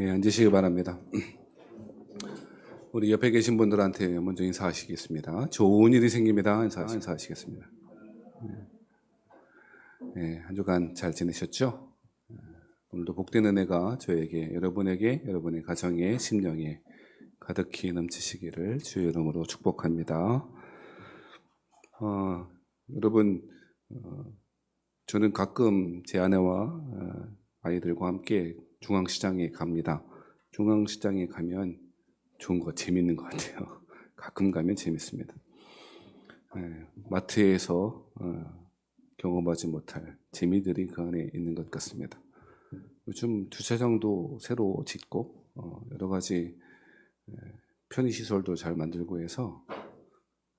네, 앉으시기 바랍니다. 우리 옆에 계신 분들한테 먼저 인사하시겠습니다. 좋은 일이 생깁니다. 인사하시겠습니다. 네, 한 주간 잘 지내셨죠? 오늘도 복된 은혜가 저에게, 여러분에게, 여러분의 가정에, 심령에 가득히 넘치시기를 주의 이름으로 축복합니다. 여러분, 저는 가끔 제 아내와 아이들과 함께 중앙시장에 갑니다. 중앙시장에 가면 좋은 거, 재밌는 것 같아요. 가끔 가면 재밌습니다. 마트에서 경험하지 못할 재미들이 그 안에 있는 것 같습니다. 요즘 주차장도 새로 짓고 여러 가지 편의시설도 잘 만들고 해서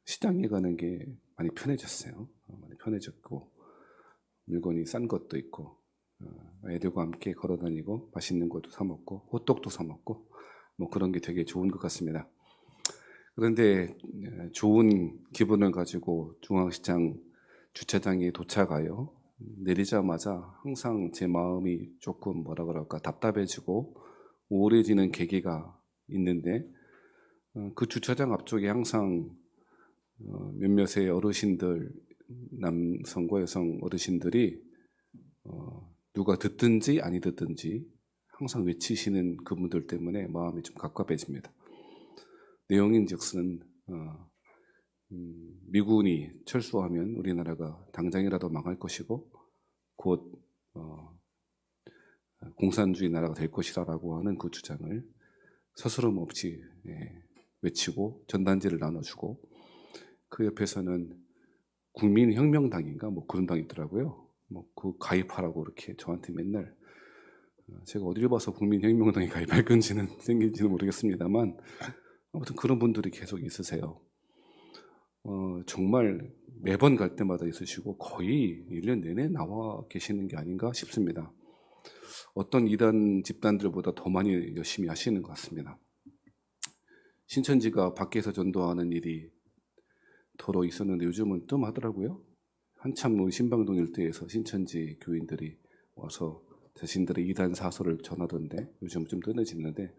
시장에 가는 게 많이 편해졌어요. 많이 편해졌고 물건이 싼 것도 있고 애들과 함께 걸어다니고 맛있는 것도 사 먹고 호떡도 사 먹고 뭐 그런 게 되게 좋은 것 같습니다. 그런데 좋은 기분을 가지고 중앙시장 주차장에 도착하여 내리자마자 항상 제 마음이 조금 뭐라 그럴까 답답해지고 우울해지는 계기가 있는데 그 주차장 앞쪽에 항상 몇몇의 어르신들, 남성과 여성 어르신들이 누가 듣든지 아니 듣든지 항상 외치시는 그분들 때문에 마음이 좀 갑갑해집니다. 내용인즉슨 미군이 철수하면 우리나라가 당장이라도 망할 것이고 곧 공산주의 나라가 될 것이라고 하는 그 주장을 서스럼 없이 외치고 전단지를 나눠주고 그 옆에서는 국민혁명당인가 뭐 그런 당이 있더라고요. 뭐 그 가입하라고 이렇게 저한테 맨날 제가 어디를 봐서 국민혁명당에 가입할 건지는 생긴지는 모르겠습니다만 아무튼 그런 분들이 계속 있으세요. 정말 매번 갈 때마다 있으시고 거의 1년 내내 나와 계시는 게 아닌가 싶습니다. 어떤 이단 집단들보다 더 많이 열심히 하시는 것 같습니다. 신천지가 밖에서 전도하는 일이 더러 있었는데 요즘은 뜸하더라고요. 한참 신방동 일대에서 신천지 교인들이 와서 자신들의 이단 사설을 전하던데 요즘 좀 뜸해지는데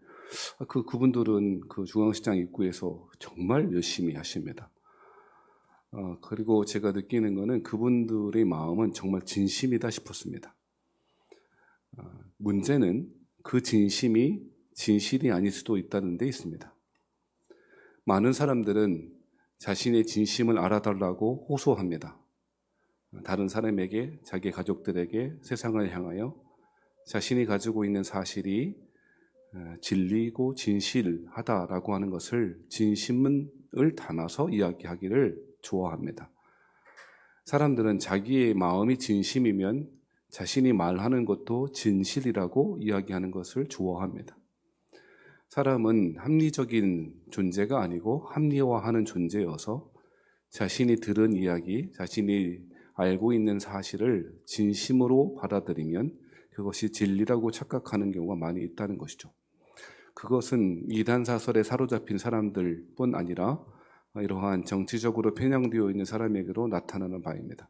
그분들은 그 중앙시장 입구에서 정말 열심히 하십니다. 그리고 제가 느끼는 거는 그분들의 마음은 정말 진심이다 싶었습니다. 문제는 그 진심이 진실이 아닐 수도 있다는 데 있습니다. 많은 사람들은 자신의 진심을 알아달라고 호소합니다. 다른 사람에게, 자기 가족들에게, 세상을 향하여 자신이 가지고 있는 사실이 진리고 진실하다라고 하는 것을 진심을 담아서 이야기하기를 좋아합니다. 사람들은 자기의 마음이 진심이면 자신이 말하는 것도 진실이라고 이야기하는 것을 좋아합니다. 사람은 합리적인 존재가 아니고 합리화하는 존재여서 자신이 들은 이야기, 자신이 알고 있는 사실을 진심으로 받아들이면 그것이 진리라고 착각하는 경우가 많이 있다는 것이죠. 그것은 이단 사설에 사로잡힌 사람들뿐 아니라 이러한 정치적으로 편향되어 있는 사람에게로 나타나는 바입니다.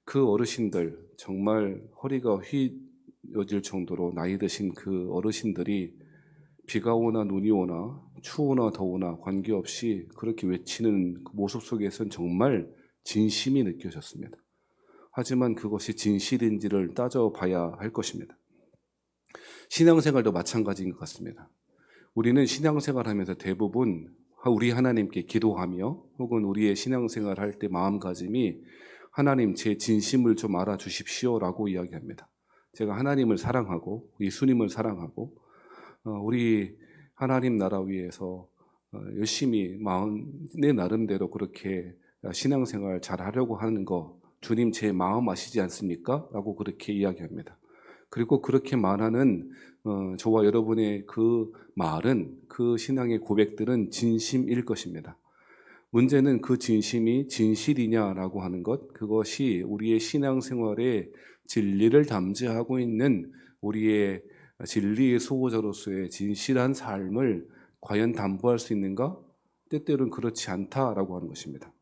그 어르신들, 정말 허리가 휘어질 정도로 나이 드신 그 어르신들이 비가 오나 눈이 오나 추우나 더우나 관계없이 그렇게 외치는 그 모습 속에서는 정말 진심이 느껴졌습니다. 하지만 그것이 진실인지를 따져봐야 할 것입니다. 신앙생활도 마찬가지인 것 같습니다. 우리는 신앙생활하면서 대부분 우리 하나님께 기도하며 혹은 우리의 신앙생활 할 때 마음가짐이 하나님 제 진심을 좀 알아주십시오라고 이야기합니다. 제가 하나님을 사랑하고 예수님을 사랑하고 우리 하나님 나라 위해서 열심히 내 나름대로 그렇게 신앙생활 잘 하려고 하는 거 주님 제 마음 아시지 않습니까? 라고 그렇게 이야기합니다. 그리고 그렇게 말하는 저와 여러분의 그 말은 그 신앙의 고백들은 진심일 것입니다. 문제는 그 진심이 진실이냐라고 하는 것, 그것이 우리의 신앙생활에 진리를 담지하고 있는 우리의 진리의 수호자로서의 진실한 삶을 과연 담보할 수 있는가? 때때로는 그렇지 않다라고 하는 것입니다.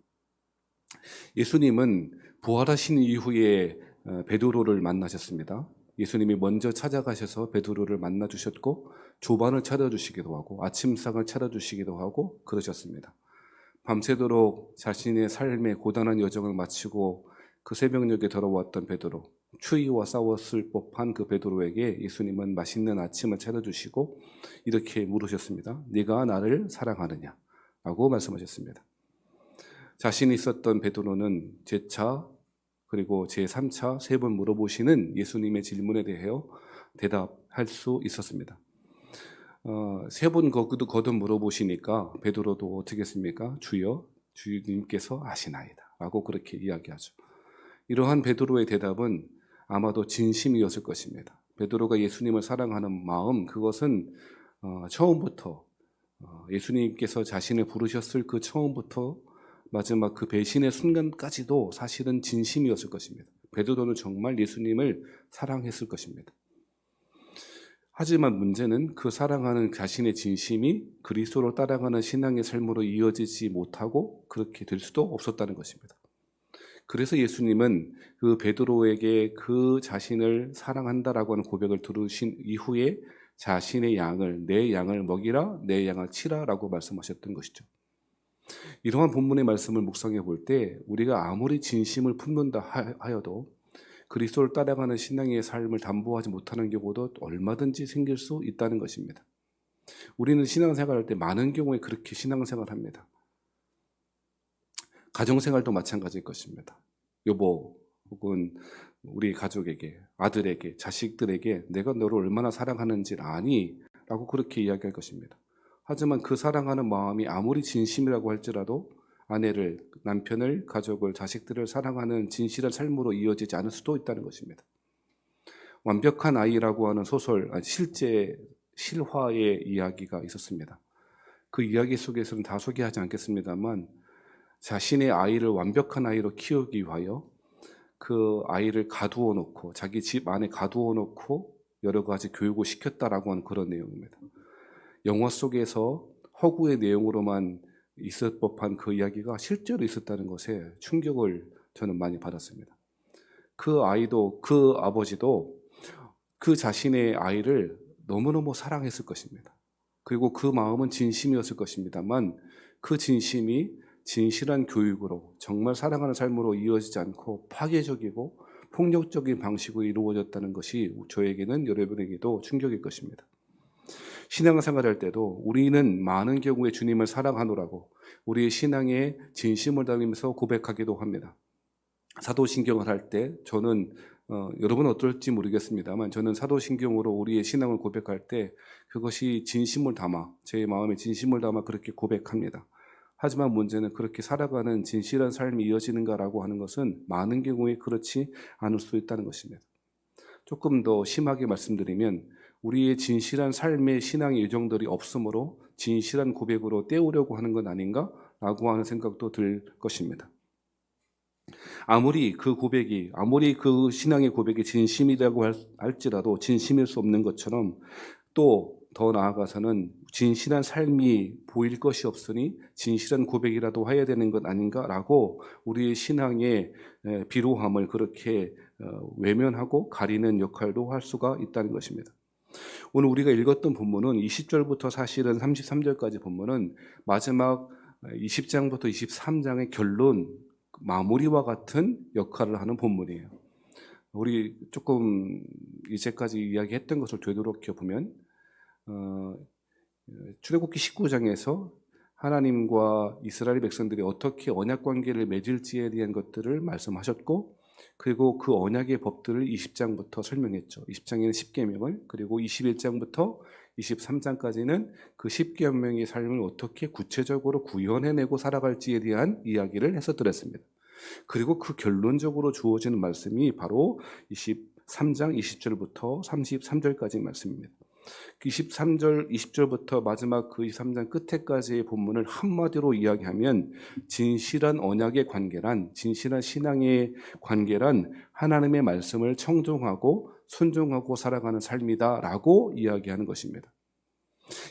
예수님은 부활하신 이후에 베드로를 만나셨습니다. 예수님이 먼저 찾아가셔서 베드로를 만나 주셨고 조반을 차려주시기도 하고 아침상을 차려주시기도 하고 그러셨습니다. 밤새도록 자신의 삶의 고단한 여정을 마치고 그 새벽녘에 돌아왔던 베드로, 추위와 싸웠을 법한 그 베드로에게 예수님은 맛있는 아침을 차려주시고 이렇게 물으셨습니다. 네가 나를 사랑하느냐? 라고 말씀하셨습니다. 자신이 있었던 베드로는 제4 그리고 제3차 3번 물어보시는 예수님의 질문에 대하여 대답할 수 있었습니다. 3번 거듭 물어보시니까 베드로도 어떻게 했습니까? 주여, 주님께서 아시나이다 라고 그렇게 이야기하죠. 이러한 베드로의 대답은 아마도 진심이었을 것입니다. 베드로가 예수님을 사랑하는 마음, 그것은 처음부터 예수님께서 자신을 부르셨을 그 처음부터 마지막 그 배신의 순간까지도 사실은 진심이었을 것입니다. 베드로는 정말 예수님을 사랑했을 것입니다. 하지만 문제는 그 사랑하는 자신의 진심이 그리스도를 따라가는 신앙의 삶으로 이어지지 못하고 그렇게 될 수도 없었다는 것입니다. 그래서 예수님은 그 베드로에게 그 자신을 사랑한다라고 하는 고백을 들으신 이후에 자신의 양을, 내 양을 먹이라, 내 양을 치라라고 말씀하셨던 것이죠. 이러한 본문의 말씀을 묵상해 볼 때 우리가 아무리 진심을 품는다 하여도 그리스도를 따라가는 신앙의 삶을 담보하지 못하는 경우도 얼마든지 생길 수 있다는 것입니다. 우리는 신앙생활할 때 많은 경우에 그렇게 신앙생활을 합니다. 가정생활도 마찬가지일 것입니다. 여보 혹은 우리 가족에게, 아들에게, 자식들에게 내가 너를 얼마나 사랑하는지를 아니? 라고 그렇게 이야기할 것입니다. 하지만 그 사랑하는 마음이 아무리 진심이라고 할지라도 아내를, 남편을, 가족을, 자식들을 사랑하는 진실한 삶으로 이어지지 않을 수도 있다는 것입니다. 완벽한 아이라고 하는 소설, 실제 실화의 이야기가 있었습니다. 그 이야기 속에서는 다 소개하지 않겠습니다만 자신의 아이를 완벽한 아이로 키우기 위하여 그 아이를 가두어 놓고 자기 집 안에 가두어 놓고 여러 가지 교육을 시켰다라고 하는 그런 내용입니다. 영화 속에서 허구의 내용으로만 있을 법한 그 이야기가 실제로 있었다는 것에 충격을 저는 많이 받았습니다. 그 아이도, 그 아버지도 그 자신의 아이를 너무너무 사랑했을 것입니다. 그리고 그 마음은 진심이었을 것입니다만 그 진심이 진실한 교육으로 정말 사랑하는 삶으로 이어지지 않고 파괴적이고 폭력적인 방식으로 이루어졌다는 것이 저에게는 여러분에게도 충격일 것입니다. 신앙생활할 때도 우리는 많은 경우에 주님을 사랑하노라고 우리의 신앙에 진심을 다하면서 고백하기도 합니다. 사도신경을 할 때 저는 여러분은 어떨지 모르겠습니다만 저는 사도신경으로 우리의 신앙을 고백할 때 그것이 진심을 담아 제 마음에 진심을 담아 그렇게 고백합니다. 하지만 문제는 그렇게 살아가는 진실한 삶이 이어지는가라고 하는 것은 많은 경우에 그렇지 않을 수 있다는 것입니다. 조금 더 심하게 말씀드리면 우리의 진실한 삶의 신앙의 여정들이 없으므로 진실한 고백으로 때우려고 하는 건 아닌가라고 하는 생각도 들 것입니다. 아무리 그 신앙의 고백이 진심이라고 할지라도 진심일 수 없는 것처럼 또 더 나아가서는 진실한 삶이 보일 것이 없으니 진실한 고백이라도 해야 되는 것 아닌가라고 우리의 신앙의 비루함을 그렇게 외면하고 가리는 역할도 할 수가 있다는 것입니다. 오늘 우리가 읽었던 본문은 20절부터 사실은 33절까지 본문은 마지막 20장부터 23장의 결론, 마무리와 같은 역할을 하는 본문이에요. 우리 조금 이제까지 이야기했던 것을 되돌이켜 보면 출애굽기 19장에서 하나님과 이스라엘 백성들이 어떻게 언약 관계를 맺을지에 대한 것들을 말씀하셨고 그리고 그 언약의 법들을 20장부터 설명했죠. 20장에는 10계명을 그리고 21장부터 23장까지는 그 10계명의 삶을 어떻게 구체적으로 구현해내고 살아갈지에 대한 이야기를 해서 드렸습니다. 그리고 그 결론적으로 주어지는 말씀이 바로 23장 20절부터 33절까지 말씀입니다. 23절, 20절부터 마지막 그 23장 끝에까지의 본문을 한마디로 이야기하면 진실한 언약의 관계란, 진실한 신앙의 관계란 하나님의 말씀을 청종하고 순종하고 살아가는 삶이다라고 이야기하는 것입니다.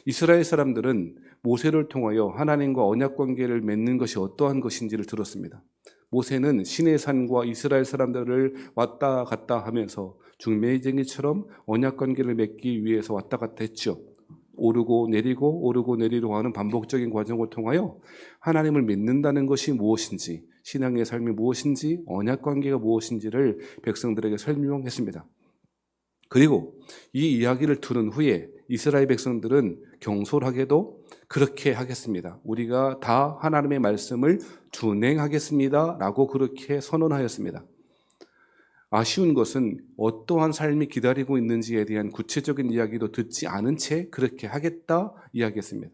이스라엘 사람들은 모세를 통하여 하나님과 언약 관계를 맺는 것이 어떠한 것인지를 들었습니다. 모세는 시내산과 이스라엘 사람들을 왔다 갔다 하면서 중매쟁이처럼 언약 관계를 맺기 위해서 왔다 갔다 했죠. 오르고 내리고 하는 반복적인 과정을 통하여 하나님을 믿는다는 것이 무엇인지, 신앙의 삶이 무엇인지, 언약 관계가 무엇인지를 백성들에게 설명했습니다. 그리고 이 이야기를 들은 후에 이스라엘 백성들은 경솔하게도 그렇게 하겠습니다. 우리가 다 하나님의 말씀을 준행하겠습니다. 라고 그렇게 선언하였습니다. 아쉬운 것은 어떠한 삶이 기다리고 있는지에 대한 구체적인 이야기도 듣지 않은 채 그렇게 하겠다 이야기했습니다.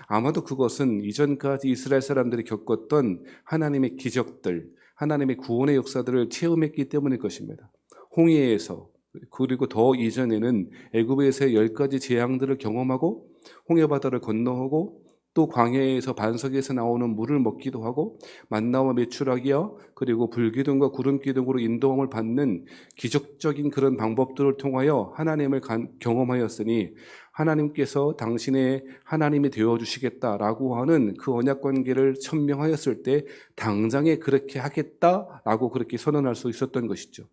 아마도 그것은 이전까지 이스라엘 사람들이 겪었던 하나님의 기적들, 하나님의 구원의 역사들을 체험했기 때문일 것입니다. 홍해에서 그리고 더 이전에는 애굽에서의 10가지 재앙들을 경험하고 홍해바다를 건너오고 또 광야에서 반석에서 나오는 물을 먹기도 하고 만나와 메추라기와 그리고 불기둥과 구름기둥으로 인도함을 받는 기적적인 그런 방법들을 통하여 하나님을 경험하였으니 하나님께서 당신의 하나님이 되어주시겠다라고 하는 그 언약관계를 천명하였을 때 당장에 그렇게 하겠다라고 그렇게 선언할 수 있었던 것이죠.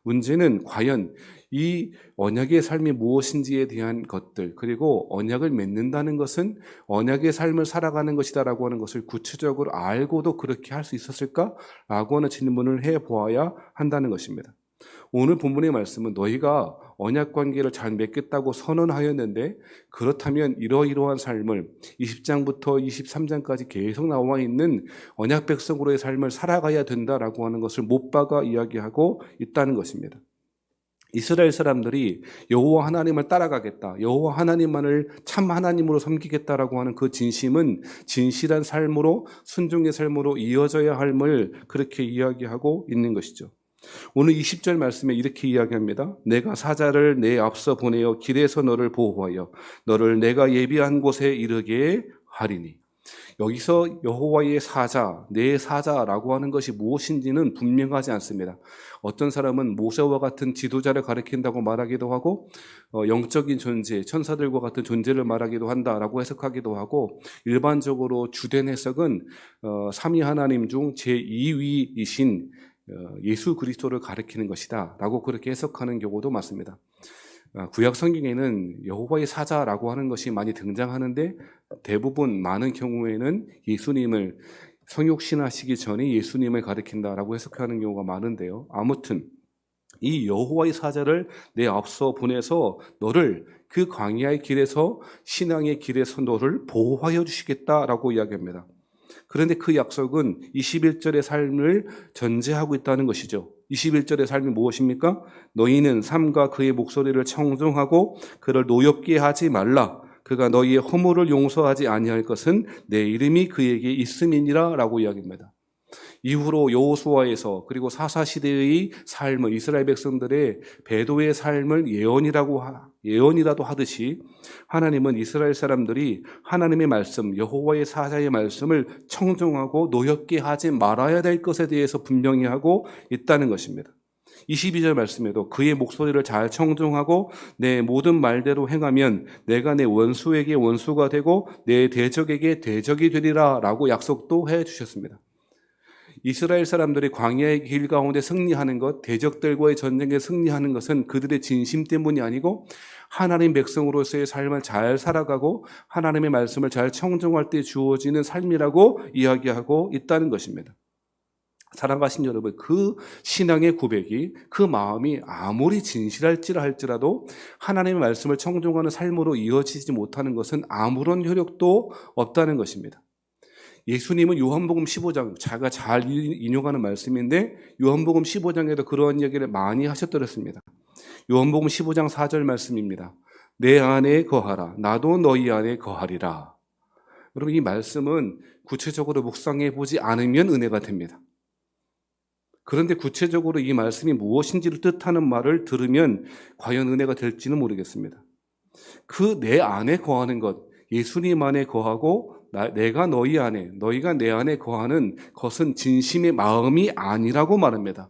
문제는 과연 이 언약의 삶이 무엇인지에 대한 것들, 그리고 언약을 맺는다는 것은 언약의 삶을 살아가는 것이다라고 하는 것을 구체적으로 알고도 그렇게 할 수 있었을까라고 하는 질문을 해보아야 한다는 것입니다. 오늘 본문의 말씀은 너희가 언약 관계를 잘 맺겠다고 선언하였는데 그렇다면 이러이러한 삶을 20장부터 23장까지 계속 나와 있는 언약 백성으로의 삶을 살아가야 된다라고 하는 것을 못 박아 이야기하고 있다는 것입니다. 이스라엘 사람들이 여호와 하나님을 따라가겠다, 여호와 하나님만을 참 하나님으로 섬기겠다라고 하는 그 진심은 진실한 삶으로, 순종의 삶으로 이어져야 함을 그렇게 이야기하고 있는 것이죠. 오늘 20절 말씀에 이렇게 이야기합니다. 내가 사자를 내 앞서 보내어 길에서 너를 보호하여 너를 내가 예비한 곳에 이르게 하리니. 여기서 여호와의 사자, 내 사자라고 하는 것이 무엇인지는 분명하지 않습니다. 어떤 사람은 모세와 같은 지도자를 가리킨다고 말하기도 하고 영적인 존재, 천사들과 같은 존재를 말하기도 한다라고 해석하기도 하고 일반적으로 주된 해석은 삼위 하나님 중 제2위이신 예수 그리스도를 가리키는 것이다 라고 그렇게 해석하는 경우도 많습니다. 구약 성경에는 여호와의 사자라고 하는 것이 많이 등장하는데 대부분 많은 경우에는 예수님을 성육신하시기 전에 예수님을 가리킨다라고 해석하는 경우가 많은데요. 아무튼 이 여호와의 사자를 내 앞서 보내서 너를 그 광야의 길에서 신앙의 길에서 너를 보호하여 주시겠다라고 이야기합니다. 그런데 그 약속은 21절의 삶을 전제하고 있다는 것이죠. 21절의 삶이 무엇입니까? 너희는 삼가 그의 목소리를 청종하고 그를 노엽게 하지 말라. 그가 너희의 허물을 용서하지 아니할 것은 내 이름이 그에게 있음이니라 라고 이야기합니다. 이후로 여호수아에서 그리고 사사시대의 삶을 이스라엘 백성들의 배도의 삶을 예언이라도 하듯이 하나님은 이스라엘 사람들이 하나님의 말씀, 여호와의 사자의 말씀을 청종하고 노엽게 하지 말아야 될 것에 대해서 분명히 하고 있다는 것입니다. 22절 말씀에도 그의 목소리를 잘 청종하고 내 모든 말대로 행하면 내가 내 원수에게 원수가 되고 내 대적에게 대적이 되리라 라고 약속도 해 주셨습니다. 이스라엘 사람들이 광야의 길 가운데 승리하는 것, 대적들과의 전쟁에 승리하는 것은 그들의 진심 때문이 아니고 하나님 백성으로서의 삶을 잘 살아가고 하나님의 말씀을 잘 청종할 때 주어지는 삶이라고 이야기하고 있다는 것입니다. 사랑하신 여러분, 그 신앙의 고백이, 그 마음이 아무리 진실할지라도 하나님의 말씀을 청종하는 삶으로 이어지지 못하는 것은 아무런 효력도 없다는 것입니다. 예수님은 요한복음 15장, 제가 잘 인용하는 말씀인데 요한복음 15장에도 그러한 얘기를 많이 하셨더랬습니다. 요한복음 15장 4절 말씀입니다. 내 안에 거하라, 나도 너희 안에 거하리라. 여러분, 이 말씀은 구체적으로 묵상해 보지 않으면 은혜가 됩니다. 그런데 구체적으로 이 말씀이 무엇인지를 뜻하는 말을 들으면 과연 은혜가 될지는 모르겠습니다. 그 내 안에 거하는 것, 예수님 안에 거하고 내가 너희 안에, 너희가 내 안에 거하는 것은 진심의 마음이 아니라고 말합니다.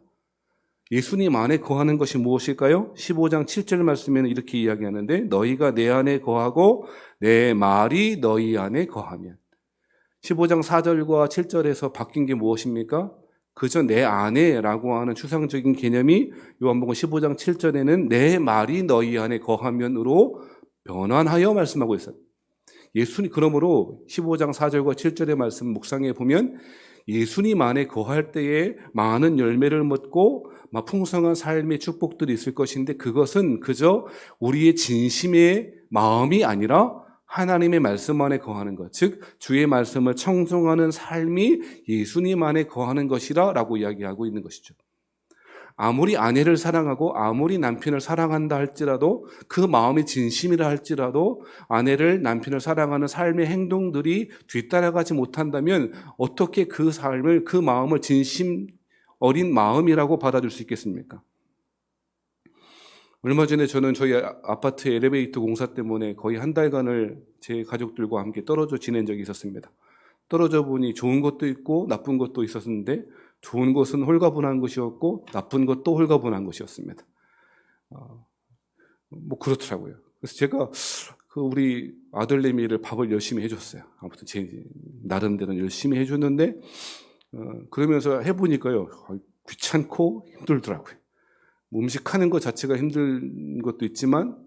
예수님 안에 거하는 것이 무엇일까요? 15장 7절 말씀에는 이렇게 이야기하는데 너희가 내 안에 거하고 내 말이 너희 안에 거하면. 15장 4절과 7절에서 바뀐 게 무엇입니까? 그저 내 안에라고 하는 추상적인 개념이 요한복음 15장 7절에는 내 말이 너희 안에 거하면으로 변환하여 말씀하고 있어요. 예수님, 그러므로 15장 4절과 7절의 말씀 묵상해 보면 예수님 안에 거할 때에 많은 열매를 맺고 풍성한 삶의 축복들이 있을 것인데, 그것은 그저 우리의 진심의 마음이 아니라 하나님의 말씀 안에 거하는 것, 즉 주의 말씀을 청종하는 삶이 예수님 안에 거하는 것이라 라고 이야기하고 있는 것이죠. 아무리 아내를 사랑하고 아무리 남편을 사랑한다 할지라도, 그 마음이 진심이라 할지라도 아내를, 남편을 사랑하는 삶의 행동들이 뒤따라가지 못한다면 어떻게 그 삶을, 그 마음을 진심 어린 마음이라고 받아줄 수 있겠습니까? 얼마 전에 저는 저희 아파트 엘리베이터 공사 때문에 거의 한 달간을 제 가족들과 함께 떨어져 지낸 적이 있었습니다. 떨어져 보니 좋은 것도 있고 나쁜 것도 있었는데, 좋은 것은 홀가분한 것이었고 나쁜 것도 홀가분한 것이었습니다. 그렇더라고요. 그래서 제가 우리 아들내미를 밥을 열심히 해줬어요. 아무튼 제 나름대로 열심히 해줬는데, 그러면서 해보니까요, 귀찮고 힘들더라고요. 음식하는 것 자체가 힘든 것도 있지만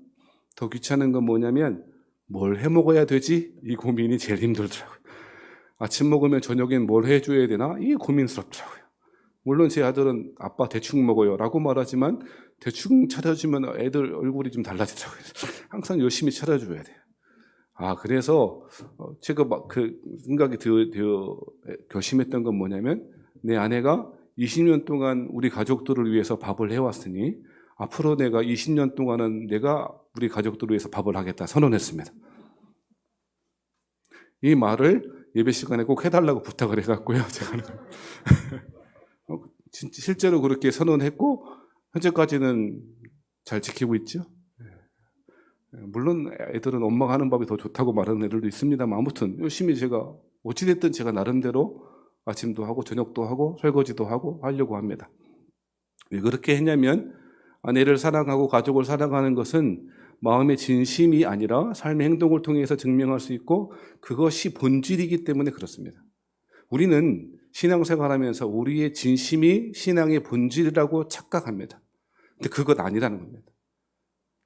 더 귀찮은 건 뭐냐면 뭘 해 먹어야 되지? 이 고민이 제일 힘들더라고요. 아침 먹으면 저녁엔 뭘 해줘야 되나? 이게 고민스럽더라고요. 물론 제 아들은 아빠 대충 먹어요 라고 말하지만 대충 차려주면 애들 얼굴이 좀 달라지더라고요. 항상 열심히 차려줘야 돼요. 그래서 제가 그 생각이 결심했던 건 뭐냐면, 내 아내가 20년 동안 우리 가족들을 위해서 밥을 해왔으니 앞으로 내가 20년 동안은 내가 우리 가족들을 위해서 밥을 하겠다 선언했습니다. 이 말을 예배 시간에 꼭 해달라고 부탁을 해갖고요. 제가 실제로 그렇게 선언했고 현재까지는 잘 지키고 있죠. 물론 애들은 엄마가 하는 밥이 더 좋다고 말하는 애들도 있습니다만, 아무튼 열심히 제가 어찌됐든 제가 나름대로 아침도 하고 저녁도 하고 설거지도 하고 하려고 합니다. 왜 그렇게 했냐면, 아내를 사랑하고 가족을 사랑하는 것은 마음의 진심이 아니라 삶의 행동을 통해서 증명할 수 있고 그것이 본질이기 때문에 그렇습니다. 우리는 신앙생활하면서 우리의 진심이 신앙의 본질이라고 착각합니다. 근데 그것 아니라는 겁니다.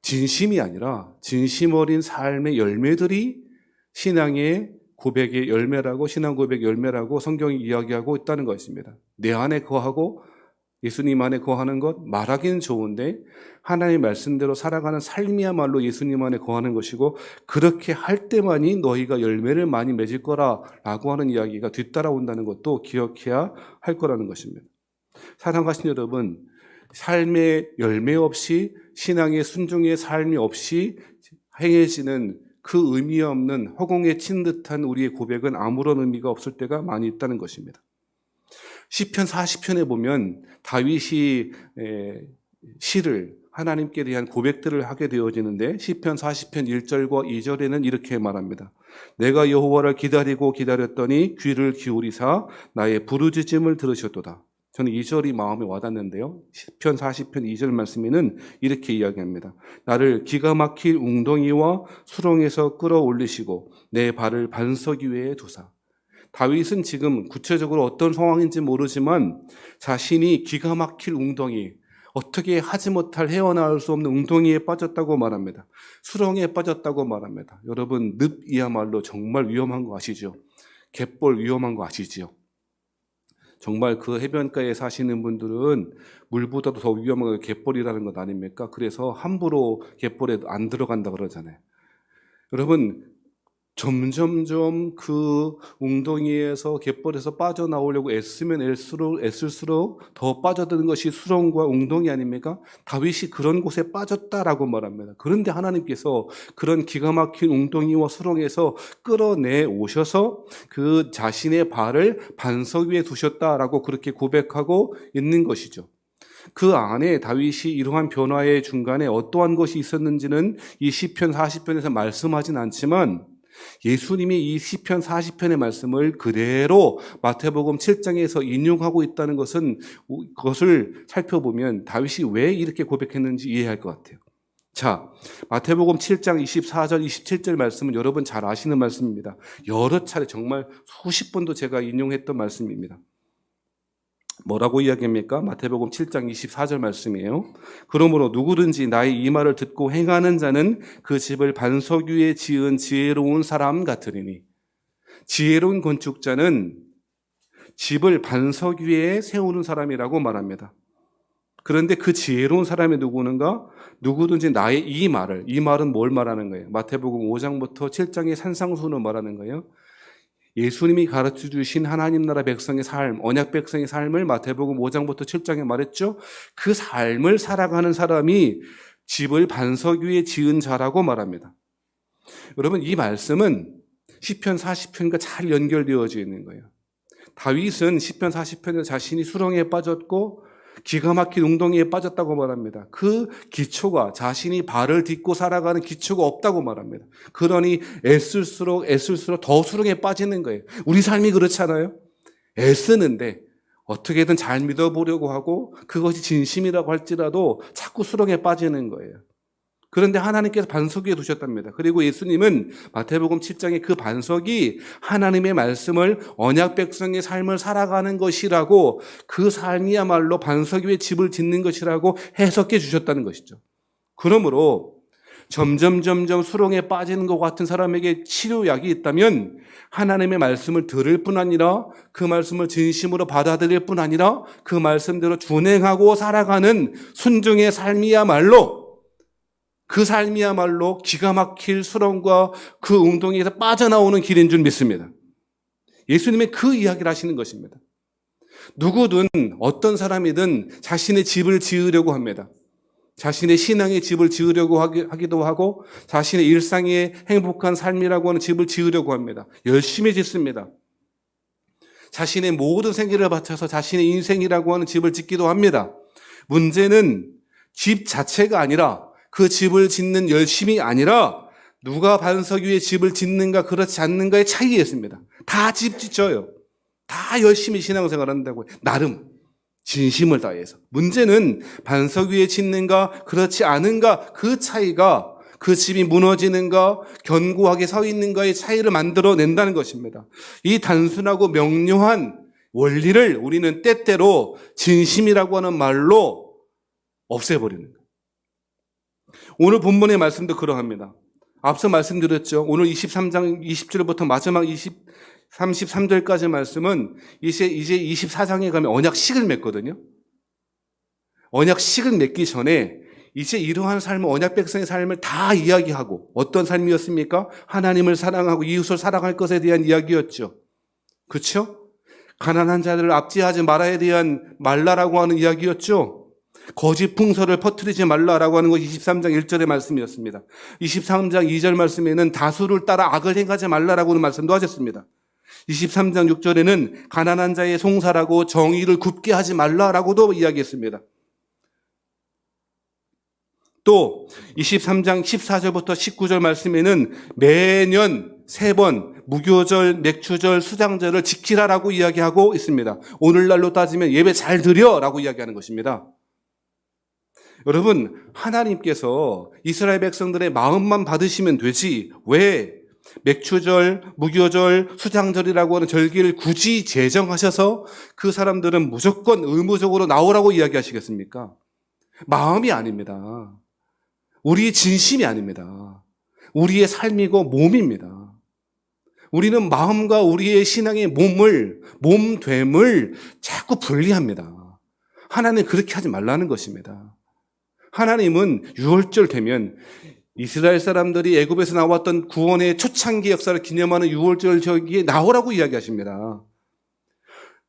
진심이 아니라 진심 어린 삶의 열매들이 신앙의 고백의 열매라고, 신앙 고백의 열매라고 성경이 이야기하고 있다는 것입니다. 내 안에 거하고 예수님 안에 거하는 것, 말하기는 좋은데 하나님의 말씀대로 살아가는 삶이야말로 예수님 안에 거하는 것이고, 그렇게 할 때만이 너희가 열매를 많이 맺을 거라라고 하는 이야기가 뒤따라온다는 것도 기억해야 할 거라는 것입니다. 사랑하신 여러분, 삶의 열매 없이, 신앙의 순종의 삶이 없이 행해지는 그 의미 없는 허공에 친 듯한 우리의 고백은 아무런 의미가 없을 때가 많이 있다는 것입니다. 시편 40편에 보면 다윗이 시를, 하나님께 대한 고백들을 하게 되어지는데, 시편 40편 1절과 2절에는 이렇게 말합니다. 내가 여호와를 기다리고 기다렸더니 귀를 기울이사 나의 부르짖음을 들으셨도다. 저는 2절이 마음에 와닿는데요. 시편 40편 2절 말씀에는 이렇게 이야기합니다. 나를 기가 막힐 웅덩이와 수렁에서 끌어올리시고 내 발을 반석 위에 두사. 다윗은 지금 구체적으로 어떤 상황인지 모르지만 자신이 기가 막힐 웅덩이, 어떻게 하지 못할 헤어나올 수 없는 웅덩이에 빠졌다고 말합니다. 수렁에 빠졌다고 말합니다. 여러분, 늪이야말로 정말 위험한 거 아시죠? 갯벌 위험한 거 아시죠? 정말 그 해변가에 사시는 분들은 물보다도 더 위험한 게 갯벌이라는 것 아닙니까? 그래서 함부로 갯벌에 안 들어간다 그러잖아요. 여러분, 점점점 그 웅덩이에서, 갯벌에서 빠져나오려고 애쓰면 애쓸수록 더 빠져드는 것이 수렁과 웅덩이 아닙니까? 다윗이 그런 곳에 빠졌다라고 말합니다. 그런데 하나님께서 그런 기가 막힌 웅덩이와 수렁에서 끌어내 오셔서 그 자신의 발을 반석 위에 두셨다라고 그렇게 고백하고 있는 것이죠. 그 안에 다윗이 이러한 변화의 중간에 어떠한 것이 있었는지는 이 시편 40편에서 말씀하진 않지만, 예수님이 이 시편 40편의 말씀을 그대로 마태복음 7장에서 인용하고 있다는 것은, 그것을 살펴보면 다윗이 왜 이렇게 고백했는지 이해할 것 같아요. 자, 마태복음 7장 24절, 27절 말씀은 여러분 잘 아시는 말씀입니다. 여러 차례, 정말 수십 번도 제가 인용했던 말씀입니다. 뭐라고 이야기합니까? 마태복음 7장 24절 말씀이에요. 그러므로 누구든지 나의 이 말을 듣고 행하는 자는 그 집을 반석 위에 지은 지혜로운 사람 같으리니. 지혜로운 건축자는 집을 반석 위에 세우는 사람이라고 말합니다. 그런데 그 지혜로운 사람이 누구는가? 누구든지 나의 이 말은 뭘 말하는 거예요? 마태복음 5장부터 7장의 산상수훈을 말하는 거예요. 예수님이 가르쳐 주신 하나님 나라 백성의 삶, 언약 백성의 삶을 마태복음 5장부터 7장에 말했죠. 그 삶을 살아가는 사람이 집을 반석 위에 지은 자라고 말합니다. 여러분, 이 말씀은 시편 40편과 잘 연결되어져 있는 거예요. 다윗은 시편 40편에 자신이 수렁에 빠졌고 기가 막힌 웅덩이에 빠졌다고 말합니다. 그 기초가 자신이 발을 딛고 살아가는 기초가 없다고 말합니다. 그러니 애쓸수록 더 수렁에 빠지는 거예요. 우리 삶이 그렇잖아요. 애쓰는데 어떻게든 잘 믿어보려고 하고 그것이 진심이라고 할지라도 자꾸 수렁에 빠지는 거예요. 그런데 하나님께서 반석 위에 두셨답니다. 그리고 예수님은 마태복음 7장에 그 반석이 하나님의 말씀을 언약 백성의 삶을 살아가는 것이라고, 그 삶이야말로 반석 위에 집을 짓는 것이라고 해석해 주셨다는 것이죠. 그러므로 점점 수렁에 빠지는 것 같은 사람에게 치료약이 있다면 하나님의 말씀을 들을 뿐 아니라 그 말씀을 진심으로 받아들일 뿐 아니라 그 말씀대로 준행하고 살아가는 순종의 삶이야말로, 그 삶이야말로 기가 막힐 수렁과 그 웅덩이에서 빠져나오는 길인 줄 믿습니다. 예수님이 그 이야기를 하시는 것입니다. 누구든 어떤 사람이든 자신의 집을 지으려고 합니다. 자신의 신앙의 집을 지으려고 하기도 하고 자신의 일상의 행복한 삶이라고 하는 집을 지으려고 합니다. 열심히 짓습니다. 자신의 모든 생기를 바쳐서 자신의 인생이라고 하는 집을 짓기도 합니다. 문제는 집 자체가 아니라, 그 집을 짓는 열심이 아니라 누가 반석 위에 집을 짓는가 그렇지 않는가의 차이가 있습니다. 다 집 짓져요. 다 열심히 신앙생활 한다고요. 나름 진심을 다해서. 문제는 반석 위에 짓는가 그렇지 않은가, 그 차이가 그 집이 무너지는가 견고하게 서 있는가의 차이를 만들어낸다는 것입니다. 이 단순하고 명료한 원리를 우리는 때때로 진심이라고 하는 말로 없애버리는 거예요. 오늘 본문의 말씀도 그러합니다. 앞서 말씀드렸죠. 오늘 23장 20절부터 마지막 33절까지 말씀은 이제 24장에 가면 언약식을 맺거든요. 언약식을 맺기 전에 이제 이러한 삶을, 언약 백성의 삶을 다 이야기하고, 어떤 삶이었습니까? 하나님을 사랑하고 이웃을 사랑할 것에 대한 이야기였죠. 그렇죠? 가난한 자들을 압제하지 말라라고 하는 이야기였죠. 거짓 풍설을 퍼뜨리지 말라라고 하는 것이 23장 1절의 말씀이었습니다. 23장 2절 말씀에는 다수를 따라 악을 행하지 말라라고 하는 말씀도 하셨습니다. 23장 6절에는 가난한 자의 송사라고 정의를 굽게 하지 말라라고도 이야기했습니다. 또 23장 14절부터 19절 말씀에는 매년 3번 무교절, 맥추절, 수장절을 지키라라고 이야기하고 있습니다. 오늘날로 따지면 예배 잘 드려라고 이야기하는 것입니다. 여러분, 하나님께서 이스라엘 백성들의 마음만 받으시면 되지 왜 맥추절, 무교절, 수장절이라고 하는 절기를 굳이 제정하셔서 그 사람들은 무조건 의무적으로 나오라고 이야기하시겠습니까? 마음이 아닙니다. 우리의 진심이 아닙니다. 우리의 삶이고 몸입니다. 우리는 마음과 우리의 신앙의 몸됨을 자꾸 분리합니다. 하나님은 그렇게 하지 말라는 것입니다. 하나님은 6월절 되면 이스라엘 사람들이 애굽에서 나왔던 구원의 초창기 역사를 기념하는 6월절 절기에 나오라고 이야기하십니다.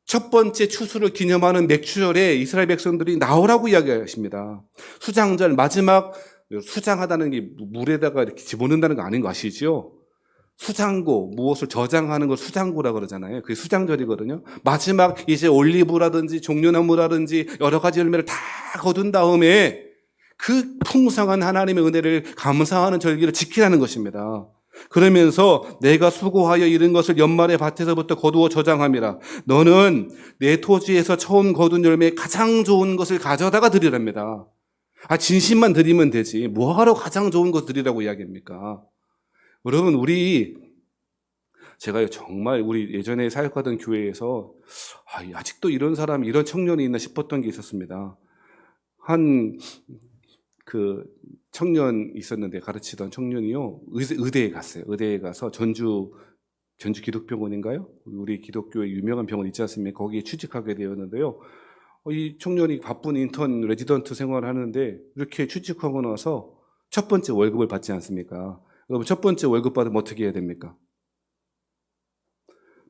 첫 번째 추수를 기념하는 맥추절에 이스라엘 백성들이 나오라고 이야기하십니다. 수장절, 마지막, 수장하다는 게 물에다가 이렇게 집어넣는다는 거 아닌 거 아시죠? 수장고, 무엇을 저장하는 걸 수장고라 그러잖아요. 그게 수장절이거든요. 마지막 이제 올리브라든지 종려나무라든지 여러 가지 열매를 다 거둔 다음에 그 풍성한 하나님의 은혜를 감사하는 절기를 지키라는 것입니다. 그러면서 내가 수고하여 이룬 것을 연말의 밭에서부터 거두어 저장함이라. 너는 내 토지에서 처음 거둔 열매에 가장 좋은 것을 가져다가 드리랍니다. 진심만 드리면 되지 뭐하러 가장 좋은 것 드리라고 이야기합니까? 여러분, 우리 제가 정말 우리 예전에 사역하던 교회에서 아직도 이런 사람이, 이런 청년이 있나 싶었던 게 있었습니다. 한 그 청년 있었는데, 가르치던 청년이요, 의대에 갔어요. 의대에 가서 전주 기독병원인가요? 우리 기독교의 유명한 병원 있지 않습니까? 거기에 취직하게 되었는데요. 이 청년이 바쁜 인턴 레지던트 생활을 하는데 이렇게 취직하고 나서 첫 번째 월급을 받지 않습니까? 여러분, 첫 번째 월급 받으면 어떻게 해야 됩니까?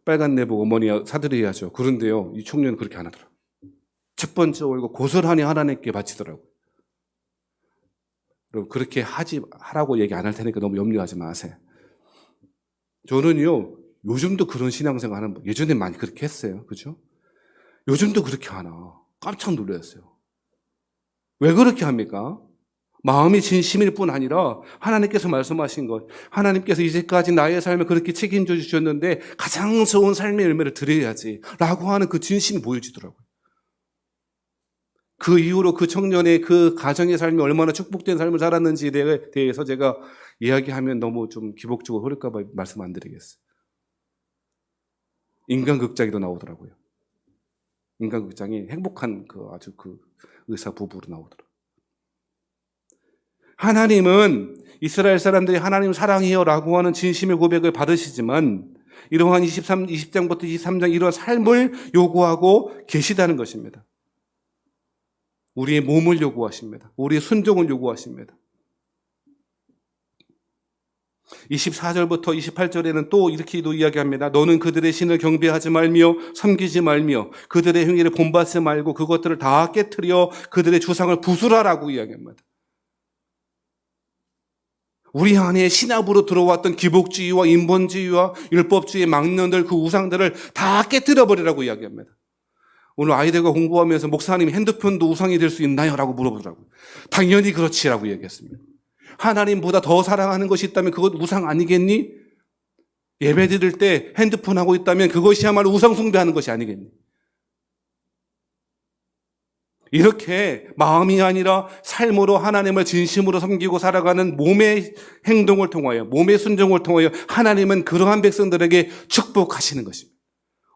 빨간 내복 어머니가 사드려야죠. 그런데요, 이 청년은 그렇게 안 하더라고요. 첫 번째 월급 고스란히 하나님께 바치더라고요. 여러분, 그렇게 하라고 얘기 안 할 테니까 너무 염려하지 마세요. 저는요, 요즘도 그런 신앙생활 하는, 예전에 많이 그렇게 했어요. 그죠? 요즘도 그렇게 하나. 깜짝 놀랐어요. 왜 그렇게 합니까? 마음이 진심일 뿐 아니라 하나님께서 말씀하신 것, 하나님께서 이제까지 나의 삶을 그렇게 책임져 주셨는데 가장 좋은 삶의 열매를 드려야지 라고 하는 그 진심이 보여지더라고요. 그 이후로 그 청년의 그 가정의 삶이 얼마나 축복된 삶을 살았는지에 대해서 제가 이야기하면 너무 좀 기복적으로 흐를까 봐 말씀 안 드리겠어요. 인간극장에도 나오더라고요. 인간극장이 행복한 아주 의사 부부로 나오더라고요. 하나님은 이스라엘 사람들이 하나님 사랑해요 라고 하는 진심의 고백을 받으시지만 이러한 20장부터 23장 이러한 삶을 요구하고 계시다는 것입니다. 우리의 몸을 요구하십니다. 우리의 순종을 요구하십니다. 24절부터 28절에는 또 이렇게도 이야기합니다. 너는 그들의 신을 경배하지 말며 섬기지 말며 그들의 행위를 본받지 말고 그것들을 다 깨트려 그들의 주상을 부수라라고 이야기합니다. 우리 안에 신압으로 들어왔던 기복주의와 인본주의와 율법주의의 망령들, 그 우상들을 다 깨뜨려 버리라고 이야기합니다. 오늘 아이들과 공부하면서 목사님, 핸드폰도 우상이 될 수 있나요? 라고 물어보더라고요. 당연히 그렇지라고 이야기했습니다. 하나님보다 더 사랑하는 것이 있다면 그것 우상 아니겠니? 예배 드릴 때 핸드폰 하고 있다면 그것이야말로 우상 숭배하는 것이 아니겠니? 이렇게 마음이 아니라 삶으로 하나님을 진심으로 섬기고 살아가는 몸의 행동을 통하여, 몸의 순종을 통하여 하나님은 그러한 백성들에게 축복하시는 것입니다.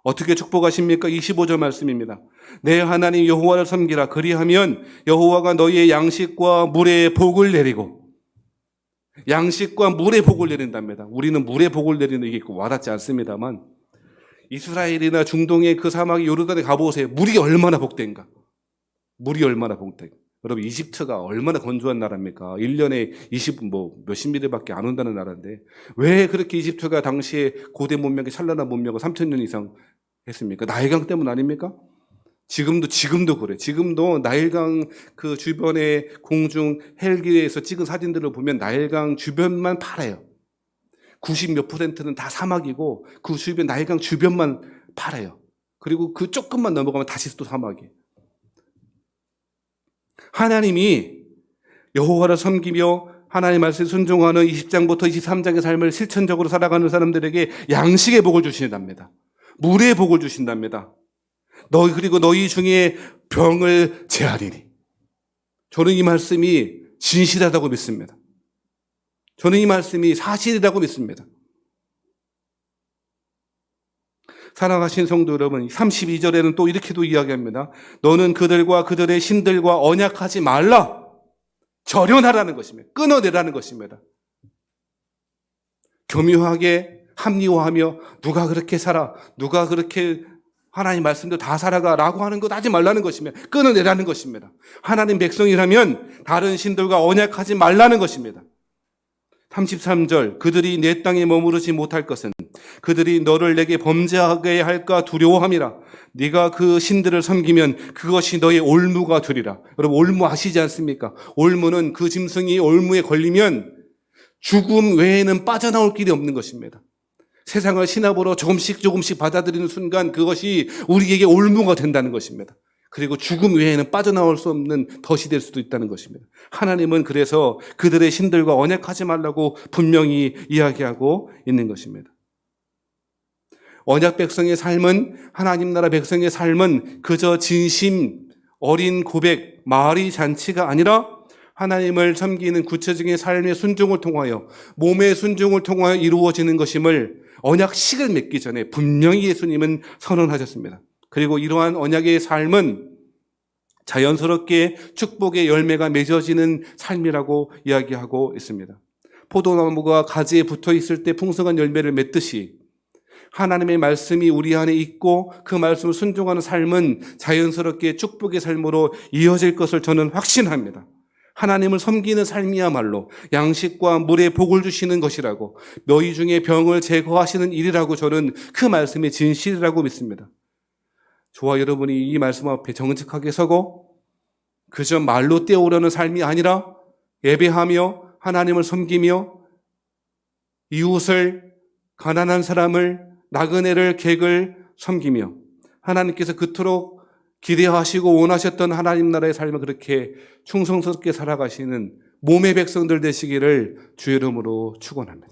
어떻게 축복하십니까? 25절 말씀입니다. 내 하나님 여호와를 섬기라. 그리하면 여호와가 너희의 양식과 물의 복을 내리고, 양식과 물의 복을 내린답니다. 우리는 물의 복을 내리는 게 와닿지 않습니다만 이스라엘이나 중동의 그 사막이 요르단에 가보세요. 물이 얼마나 복된가? 물이 얼마나 복된가? 여러분, 이집트가 얼마나 건조한 나라입니까? 1년에 몇십 미리밖에 안 온다는 나라인데 왜 그렇게 이집트가 당시에 고대 문명의 찬란한 문명을 3,000년 이상 했습니까? 나일강 때문 아닙니까? 지금도 그래. 지금도 나일강 그 주변의 공중 헬기에서 찍은 사진들을 보면 나일강 주변만 파래요. 90몇 %는 다 사막이고 그 주변 나일강 주변만 파래요. 그리고 그 조금만 넘어가면 다시 또 사막이에요. 하나님이 여호와를 섬기며 하나님 말씀에 순종하는 20장부터 23장의 삶을 실천적으로 살아가는 사람들에게 양식의 복을 주신답니다. 물의 복을 주신답니다. 그리고 너희 중에 병을 제하리니. 저는 이 말씀이 진실하다고 믿습니다. 저는 이 말씀이 사실이라고 믿습니다. 사랑하신 성도 여러분, 32절에는 또 이렇게도 이야기합니다. 너는 그들과 그들의 신들과 언약하지 말라. 절연하라는 것입니다. 끊어내라는 것입니다. 교묘하게 합리화하며 누가 그렇게 살아, 누가 그렇게 하나님 말씀대로 다 살아가 라고 하는 것 하지 말라는 것입니다. 끊어내라는 것입니다. 하나님 백성이라면 다른 신들과 언약하지 말라는 것입니다. 33절, 그들이 내 땅에 머무르지 못할 것은 그들이 너를 내게 범죄하게 할까 두려워함이라. 네가 그 신들을 섬기면 그것이 너의 올무가 되리라. 여러분, 올무 아시지 않습니까? 올무는 그 짐승이 올무에 걸리면 죽음 외에는 빠져나올 길이 없는 것입니다. 세상을 신압으로 조금씩 받아들이는 순간 그것이 우리에게 올무가 된다는 것입니다. 그리고 죽음 외에는 빠져나올 수 없는 덫이 될 수도 있다는 것입니다. 하나님은 그래서 그들의 신들과 언약하지 말라고 분명히 이야기하고 있는 것입니다. 언약 백성의 삶은, 하나님 나라 백성의 삶은 그저 진심, 어린 고백, 말이 잔치가 아니라 하나님을 섬기는 구체적인 삶의 순종을 통하여, 몸의 순종을 통하여 이루어지는 것임을 언약식을 맺기 전에 분명히 예수님은 선언하셨습니다. 그리고 이러한 언약의 삶은 자연스럽게 축복의 열매가 맺어지는 삶이라고 이야기하고 있습니다. 포도나무가 가지에 붙어 있을 때 풍성한 열매를 맺듯이 하나님의 말씀이 우리 안에 있고 그 말씀을 순종하는 삶은 자연스럽게 축복의 삶으로 이어질 것을 저는 확신합니다. 하나님을 섬기는 삶이야말로 양식과 물의 복을 주시는 것이라고, 너희 중에 병을 제거하시는 일이라고 저는 그 말씀의 진실이라고 믿습니다. 저와 여러분이 이 말씀 앞에 정직하게 서고 그저 말로 떼오려는 삶이 아니라 예배하며 하나님을 섬기며 이웃을, 가난한 사람을, 나그네를, 객을 섬기며 하나님께서 그토록 기대하시고 원하셨던 하나님 나라의 삶을 그렇게 충성스럽게 살아가시는 몸의 백성들 되시기를 주의 이름으로 축원합니다.